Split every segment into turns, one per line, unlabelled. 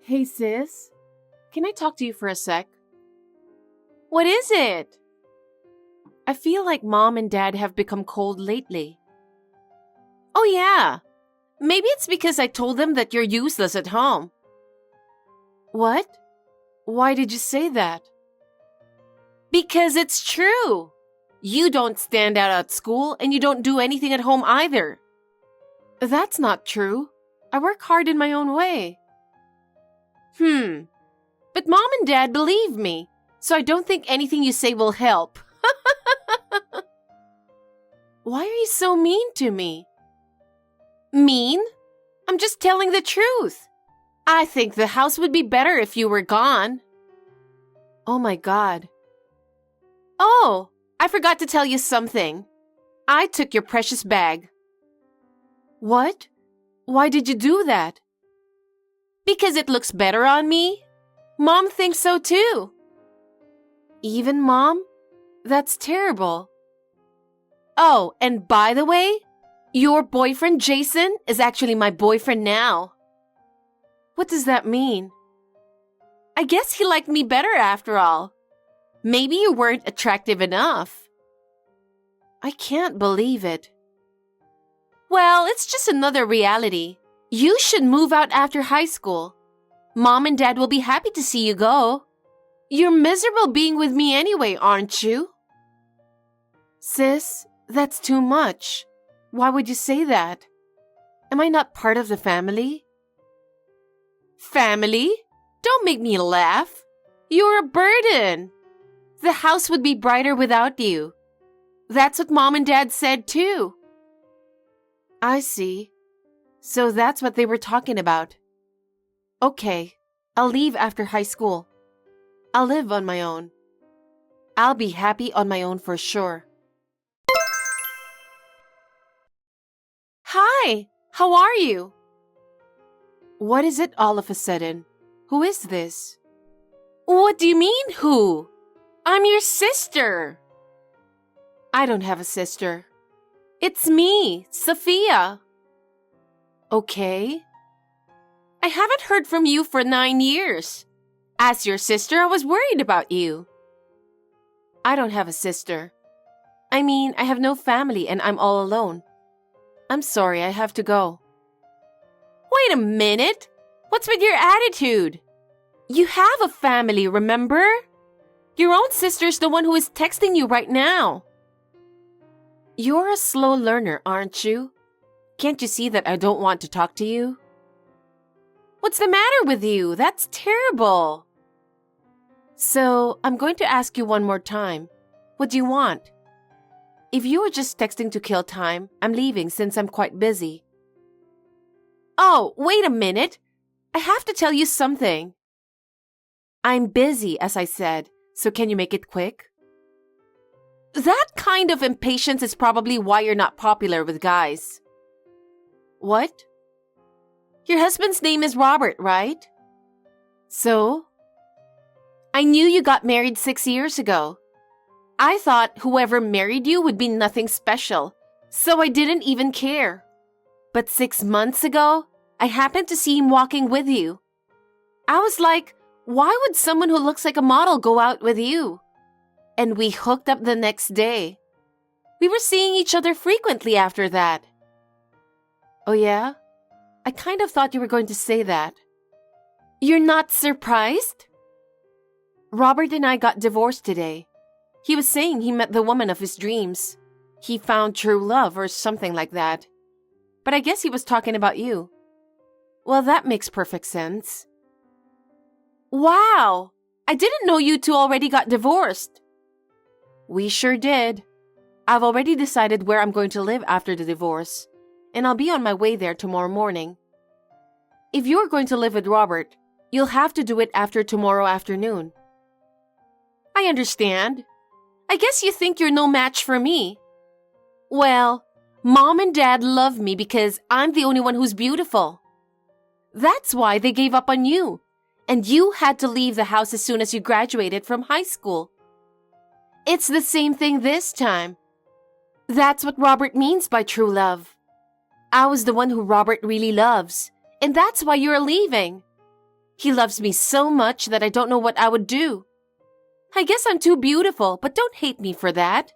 Hey sis, can I talk to you for a sec? What is it? I feel like mom and dad have become cold lately. Oh yeah, maybe it's because I told them that you're useless at home. What? Why did you say that? Because it's true. You don't stand out at school and you don't do anything at home either. That's not true. I work hard in my own way. But mom and dad believe me, so I don't think anything you say will help. Why are you so mean to me? Mean? I'm just telling the truth. I think the house would be better if you were gone. Oh my God. Oh, I forgot to tell you something. I took your precious bag. What? Why did you do that? Because it looks better on me. Mom thinks so too. Even mom? That's terrible. Oh, and by the way, your boyfriend Jason is actually my boyfriend now. What does that mean? I guess he liked me better after all. Maybe you weren't attractive enough. I can't believe it. Well, it's just another reality. You should move out after high school. Mom and dad will be happy to see you go. You're miserable being with me anyway, aren't you? Sis, that's too much. Why would you say that? Am I not part of the family? Family? Don't make me laugh. You're a burden. The house would be brighter without you. That's what mom and dad said too. I see. So that's what they were talking about. Okay, I'll leave after high school. I'll live on my own. I'll be happy on my own for sure. Hi, how are you? What is it all of a sudden? Who is this? What do you mean, who? I'm your sister. I don't have a sister. It's me, Sophia. Okay. I haven't heard from you for 9 years. As your sister, I was worried about you. I don't have a sister. I mean, I have no family and I'm all alone. I'm sorry, I have to go. Wait a minute. What's with your attitude? You have a family, remember? Your own sister's the one who is texting you right now. You're a slow learner, aren't you? Can't you see that I don't want to talk to you? What's the matter with you? That's terrible. So, I'm going to ask you one more time. What do you want? If you were just texting to kill time, I'm leaving since I'm quite busy. Oh, wait a minute. I have to tell you something. I'm busy, as I said, so can you make it quick? That kind of impatience is probably why you're not popular with guys. What? Your husband's name is Robert, right? So? I knew you got married 6 years ago. I thought whoever married you would be nothing special, so I didn't even care. But 6 months ago, I happened to see him walking with you. I was like, why would someone who looks like a model go out with you? And we hooked up the next day. We were seeing each other frequently after that. Oh yeah? I kind of thought you were going to say that. You're not surprised? Robert and I got divorced today. He was saying he met the woman of his dreams. He found true love or something like that. But I guess he was talking about you. Well, that makes perfect sense. Wow! I didn't know you two already got divorced. We sure did. I've already decided where I'm going to live after the divorce, and I'll be on my way there tomorrow morning. If you're going to live with Robert, you'll have to do it after tomorrow afternoon. I understand. I guess you think you're no match for me. Well, Mom and Dad love me because I'm the only one who's beautiful. That's why they gave up on you, and you had to leave the house as soon as you graduated from high school. It's the same thing this time. That's what Robert means by true love. I was the one who Robert really loves, and that's why you're leaving. He loves me so much that I don't know what I would do. I guess I'm too beautiful, but don't hate me for that.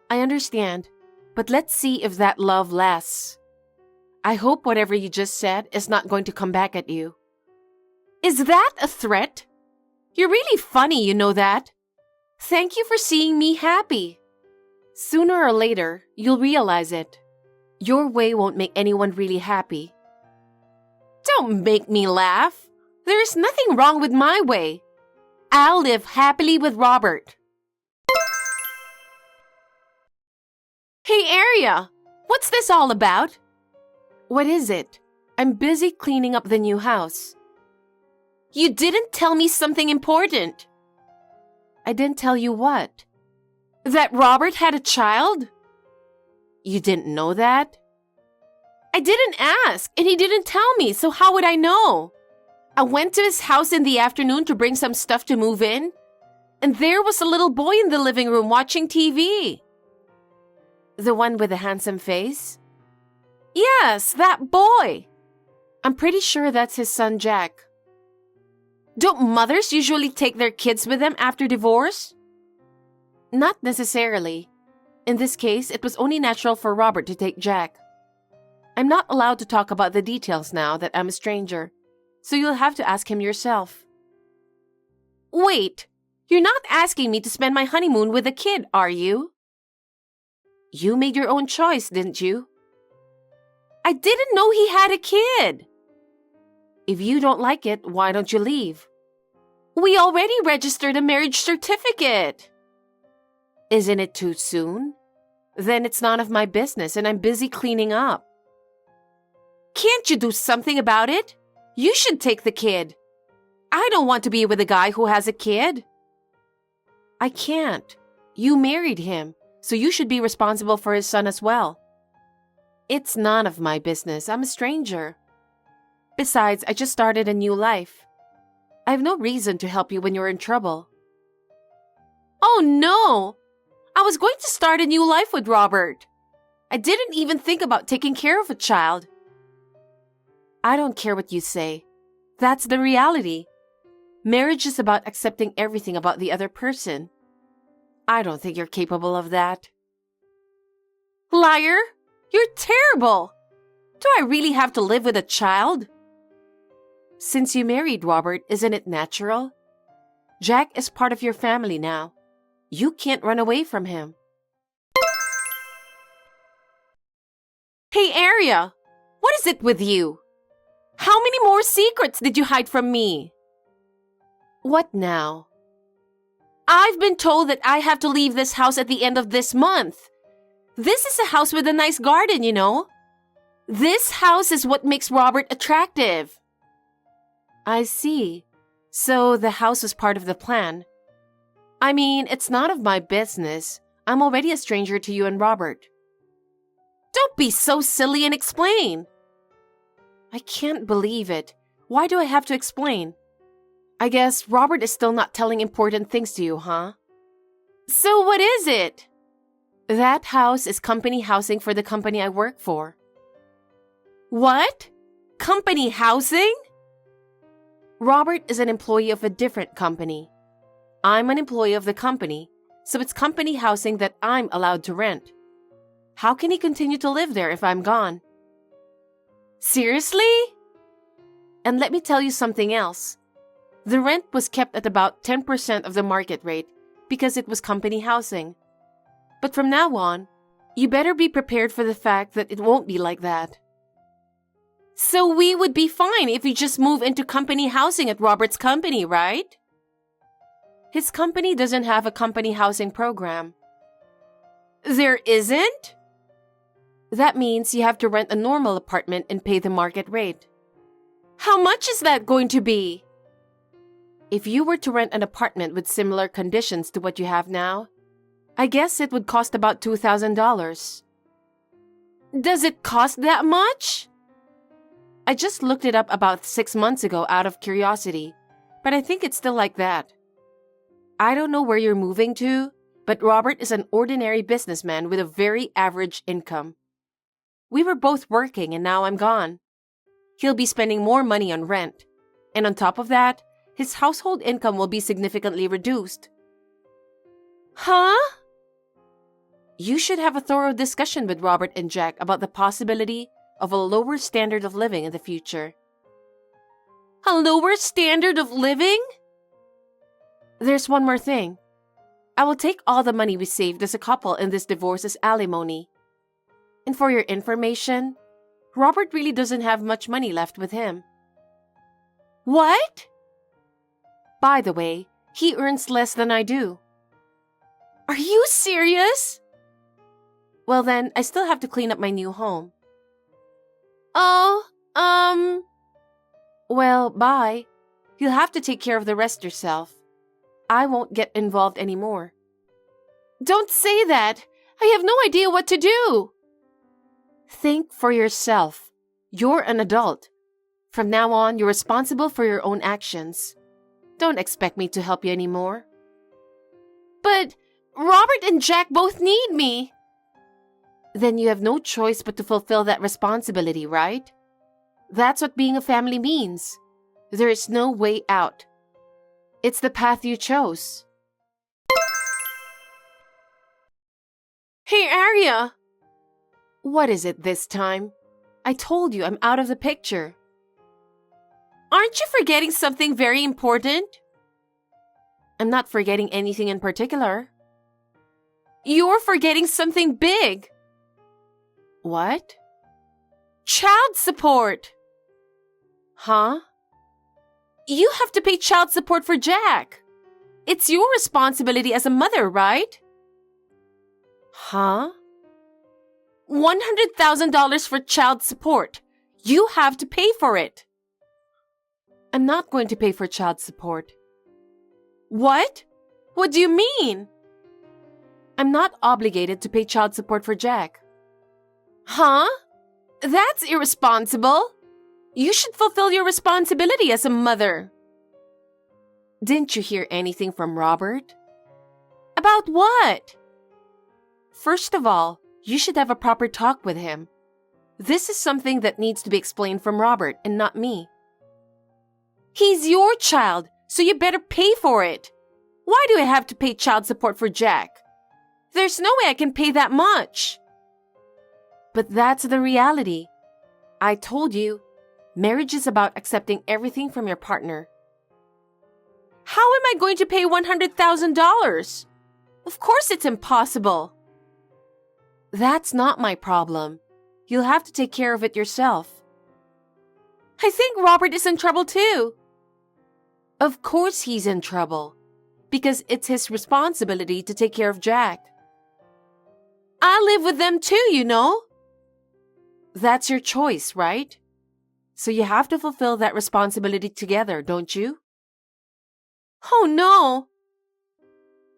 I understand, but let's see if that love lasts. I hope whatever you just said is not going to come back at you. Is that a threat? You're really funny, you know that. Thank you for seeing me happy. Sooner or later, you'll realize it. Your way won't make anyone really happy. Don't make me laugh. There is nothing wrong with my way. I'll live happily with Robert. Hey, Aria, what's this all about? What is it? I'm busy cleaning up the new house. You didn't tell me something important. I didn't tell you what? That Robert had a child? You didn't know that? I didn't ask, and he didn't tell me, so how would I know? I went to his house in the afternoon to bring some stuff to move in, and there was a little boy in the living room watching TV. The one with the handsome face? Yes, that boy. I'm pretty sure that's his son, Jack. Don't mothers usually take their kids with them after divorce? Not necessarily. In this case, it was only natural for Robert to take Jack. I'm not allowed to talk about the details now that I'm a stranger, so you'll have to ask him yourself. Wait, you're not asking me to spend my honeymoon with a kid, are you? You made your own choice, didn't you? I didn't know he had a kid. If you don't like it, why don't you leave? We already registered a marriage certificate. Isn't it too soon? Then it's none of my business and I'm busy cleaning up. Can't you do something about it? You should take the kid. I don't want to be with a guy who has a kid. I can't. You married him, so you should be responsible for his son as well. It's none of my business. I'm a stranger. Besides, I just started a new life. I have no reason to help you when you're in trouble. Oh no! I was going to start a new life with Robert. I didn't even think about taking care of a child. I don't care what you say. That's the reality. Marriage is about accepting everything about the other person. I don't think you're capable of that. Liar! You're terrible! Do I really have to live with a child? Since you married Robert, isn't it natural? Jack is part of your family now. You can't run away from him. Hey, Aria! What is it with you? How many more secrets did you hide from me? What now? I've been told that I have to leave this house at the end of this month. This is a house with a nice garden, you know. This house is what makes Robert attractive. I see. So the house was part of the plan. I mean, it's none of my business. I'm already a stranger to you and Robert. Don't be so silly and explain. I can't believe it. Why do I have to explain? I guess Robert is still not telling important things to you, huh? So what is it? That house is company housing for the company I work for. What? Company housing? Robert is an employee of a different company. I'm an employee of the company, so it's company housing that I'm allowed to rent. How can he continue to live there if I'm gone? Seriously? And let me tell you something else. The rent was kept at about 10% of the market rate because it was company housing. But from now on, you better be prepared for the fact that it won't be like that. So we would be fine if you just move into company housing at Robert's company, right? His company doesn't have a company housing program. There isn't? That means you have to rent a normal apartment and pay the market rate. How much is that going to be? If you were to rent an apartment with similar conditions to what you have now, I guess it would cost about $2,000. Does it cost that much? I just looked it up about 6 months ago out of curiosity, but I think it's still like that. I don't know where you're moving to, but Robert is an ordinary businessman with a very average income. We were both working and now I'm gone. He'll be spending more money on rent. And on top of that, his household income will be significantly reduced. Huh? You should have a thorough discussion with Robert and Jack about the possibility of a lower standard of living in the future. A lower standard of living? There's one more thing. I will take all the money we saved as a couple in this divorce as alimony. And for your information, Robert really doesn't have much money left with him. What? By the way, he earns less than I do. Are you serious? Well then, I still have to clean up my new home. Oh, Well, bye. You'll have to take care of the rest yourself. I won't get involved anymore. Don't say that. I have no idea what to do. Think for yourself. You're an adult. From now on, you're responsible for your own actions. Don't expect me to help you anymore. But Robert and Jack both need me. Then you have no choice but to fulfill that responsibility, right? That's what being a family means. There is no way out. It's the path you chose. Hey, Arya! What is it this time? I told you I'm out of the picture. Aren't you forgetting something very important? I'm not forgetting anything in particular. You're forgetting something big. What? Child support. Huh? You have to pay child support for Jack. It's your responsibility as a mother, right? Huh? $100,000 for child support. You have to pay for it. I'm not going to pay for child support. What? What do you mean? I'm not obligated to pay child support for Jack. Huh? That's irresponsible. You should fulfill your responsibility as a mother. Didn't you hear anything from Robert? About what? First of all, you should have a proper talk with him. This is something that needs to be explained from Robert and not me. He's your child, so you better pay for it. Why do I have to pay child support for Jack? There's no way I can pay that much. But that's the reality. I told you, marriage is about accepting everything from your partner. How am I going to pay $100,000? Of course it's impossible. That's not my problem. You'll have to take care of it yourself. I think Robert is in trouble too. Of course he's in trouble, because it's his responsibility to take care of Jack. I live with them too, you know. That's your choice, right? So you have to fulfill that responsibility together, don't you? Oh no!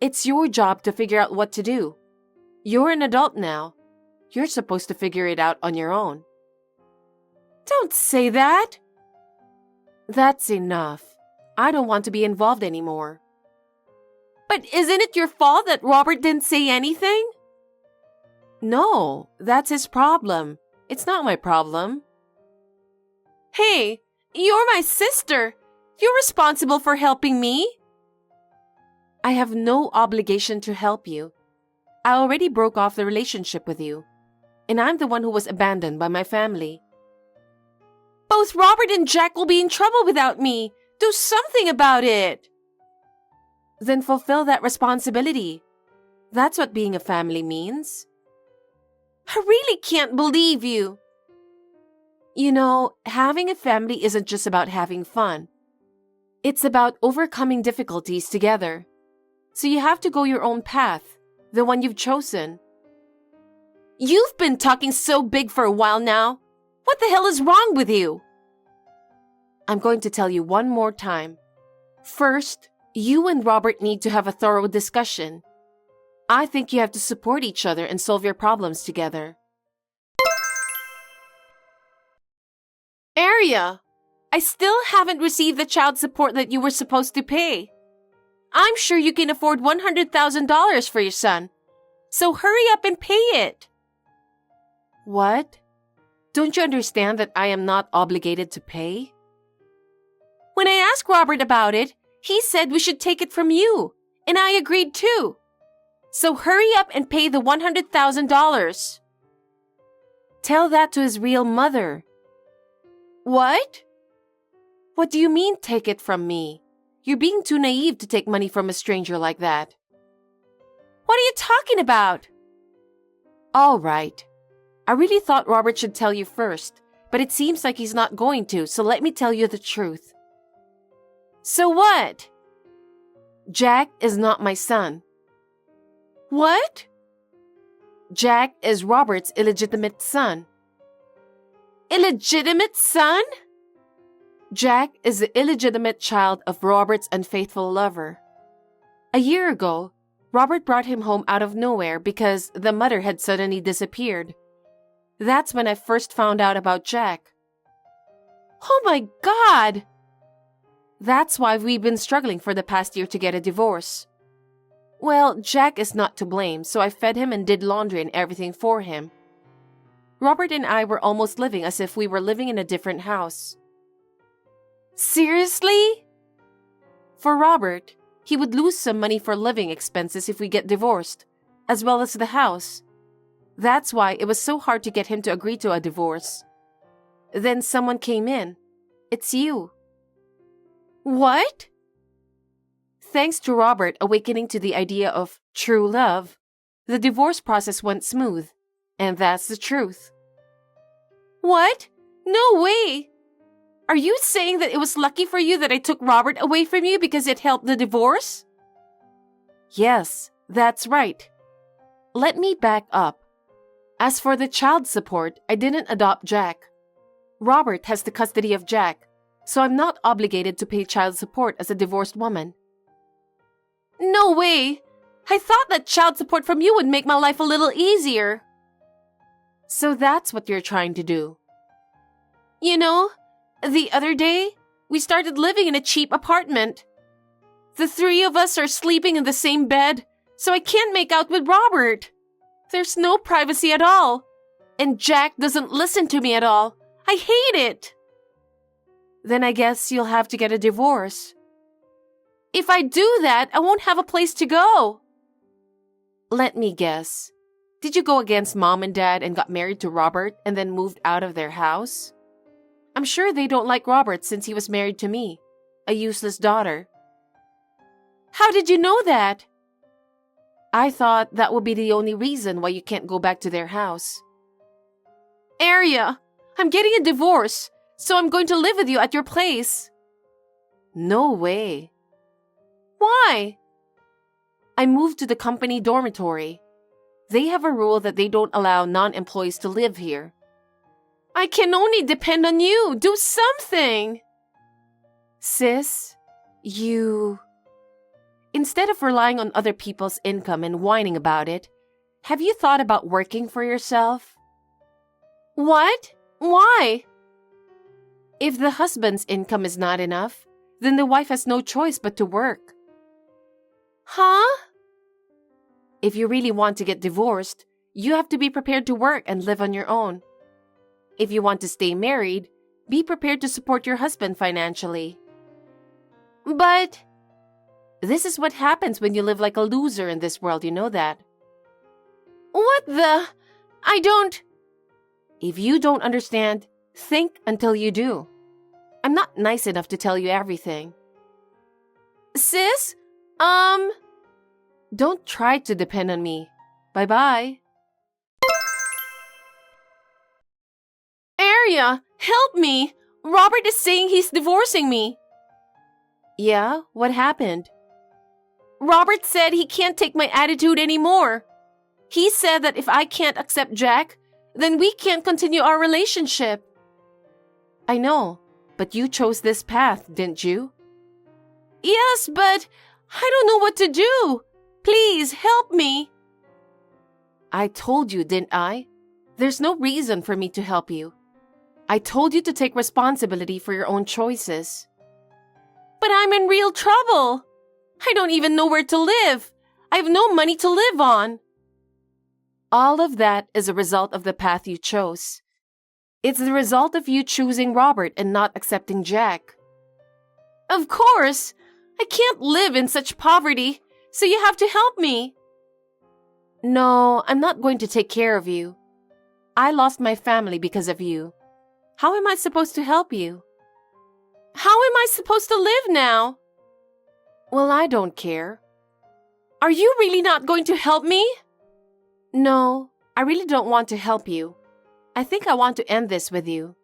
It's your job to figure out what to do. You're an adult now. You're supposed to figure it out on your own. Don't say that! That's enough. I don't want to be involved anymore. But isn't it your fault that Robert didn't say anything? No, that's his problem. It's not my problem. Hey, you're my sister. You're responsible for helping me. I have no obligation to help you. I already broke off the relationship with you, and I'm the one who was abandoned by my family. Both Robert and Jack will be in trouble without me. Do something about it. Then fulfill that responsibility. That's what being a family means. I really can't believe you. You know, having a family isn't just about having fun. It's about overcoming difficulties together. So you have to go your own path, the one you've chosen. You've been talking so big for a while now. What the hell is wrong with you? I'm going to tell you one more time. First, you and Robert need to have a thorough discussion. I think you have to support each other and solve your problems together. Arya, I still haven't received the child support that you were supposed to pay. I'm sure you can afford $100,000 for your son. So hurry up and pay it. What? Don't you understand that I am not obligated to pay? When I asked Robert about it, he said we should take it from you, and I agreed too. So hurry up and pay the $100,000. Tell that to his real mother. What? What do you mean, take it from me? You're being too naive to take money from a stranger like that. What are you talking about? All right. I really thought Robert should tell you first, but it seems like he's not going to, so let me tell you the truth. So what? Jack is not my son. What? Jack is Robert's illegitimate son. Illegitimate son? Jack is the illegitimate child of Robert's unfaithful lover. A year ago, Robert brought him home out of nowhere because the mother had suddenly disappeared. That's when I first found out about Jack. Oh my God! That's why we've been struggling for the past year to get a divorce. Well, Jack is not to blame, so I fed him and did laundry and everything for him. Robert and I were almost living as if we were living in a different house. Seriously? For Robert, he would lose some money for living expenses if we get divorced, as well as the house. That's why it was so hard to get him to agree to a divorce. Then someone came in. It's you. What? Thanks to Robert awakening to the idea of true love, the divorce process went smooth, and that's the truth. What? No way! Are you saying that it was lucky for you that I took Robert away from you because it helped the divorce? Yes, that's right. Let me back up. As for the child support, I didn't adopt Jack. Robert has the custody of Jack, so I'm not obligated to pay child support as a divorced woman. No way! I thought that child support from you would make my life a little easier. So that's what you're trying to do. You know, the other day, we started living in a cheap apartment. The three of us are sleeping in the same bed, so I can't make out with Robert. There's no privacy at all. And Jack doesn't listen to me at all. I hate it. Then I guess you'll have to get a divorce. If I do that, I won't have a place to go. Let me guess. Did you go against mom and dad and got married to Robert and then moved out of their house? I'm sure they don't like Robert since he was married to me, a useless daughter. How did you know that? I thought that would be the only reason why you can't go back to their house. Arya, I'm getting a divorce, so I'm going to live with you at your place. No way. Why? I moved to the company dormitory. They have a rule that they don't allow non-employees to live here. I can only depend on you. Do something. Sis, Instead of relying on other people's income and whining about it, have you thought about working for yourself? What? Why? If the husband's income is not enough, then the wife has no choice but to work. Huh? If you really want to get divorced, you have to be prepared to work and live on your own. If you want to stay married, be prepared to support your husband financially. But this is what happens when you live like a loser in this world, you know that. What the? I don't... If you don't understand, think until you do. I'm not nice enough to tell you everything. Sis? Don't try to depend on me. Bye-bye. Arya, help me! Robert is saying he's divorcing me. Yeah? What happened? Robert said he can't take my attitude anymore. He said that if I can't accept Jack, then we can't continue our relationship. I know, but you chose this path, didn't you? Yes, but I don't know what to do. Please, help me. I told you, didn't I? There's no reason for me to help you. I told you to take responsibility for your own choices. But I'm in real trouble. I don't even know where to live. I have no money to live on. All of that is a result of the path you chose. It's the result of you choosing Robert and not accepting Jack. Of course! I can't live in such poverty, so you have to help me. No, I'm not going to take care of you. I lost my family because of you. How am I supposed to help you? How am I supposed to live now? Well, I don't care. Are you really not going to help me? No, I really don't want to help you. I think I want to end this with you.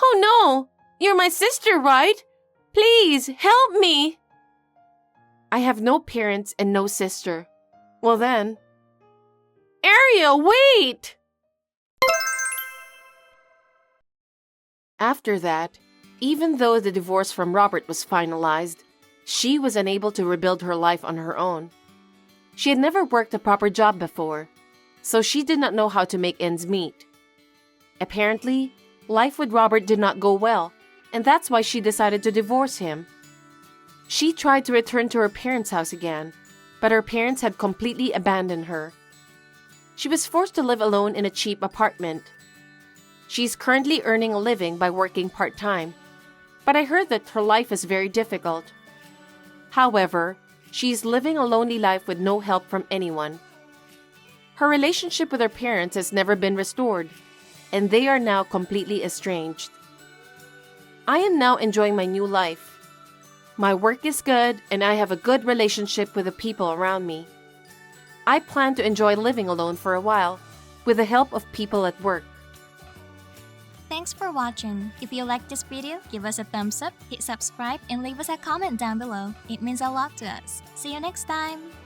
Oh no! You're my sister, right? Please, help me! I have no parents and no sister. Well then... Ariel, wait! After that, even though the divorce from Robert was finalized, she was unable to rebuild her life on her own. She had never worked a proper job before, so she did not know how to make ends meet. Apparently, life with Robert did not go well, and that's why she decided to divorce him. She tried to return to her parents' house again, but her parents had completely abandoned her. She was forced to live alone in a cheap apartment. She's currently earning a living by working part-time, but I heard that her life is very difficult. However, she's living a lonely life with no help from anyone. Her relationship with her parents has never been restored, and they are now completely estranged. I am now enjoying my new life. My work is good, and I have a good relationship with the people around me. I plan to enjoy living alone for a while, with the help of people at work.
Thanks for watching. If you liked this video, give us a thumbs up, hit subscribe, and leave us a comment down below. It means a lot to us. See you next time!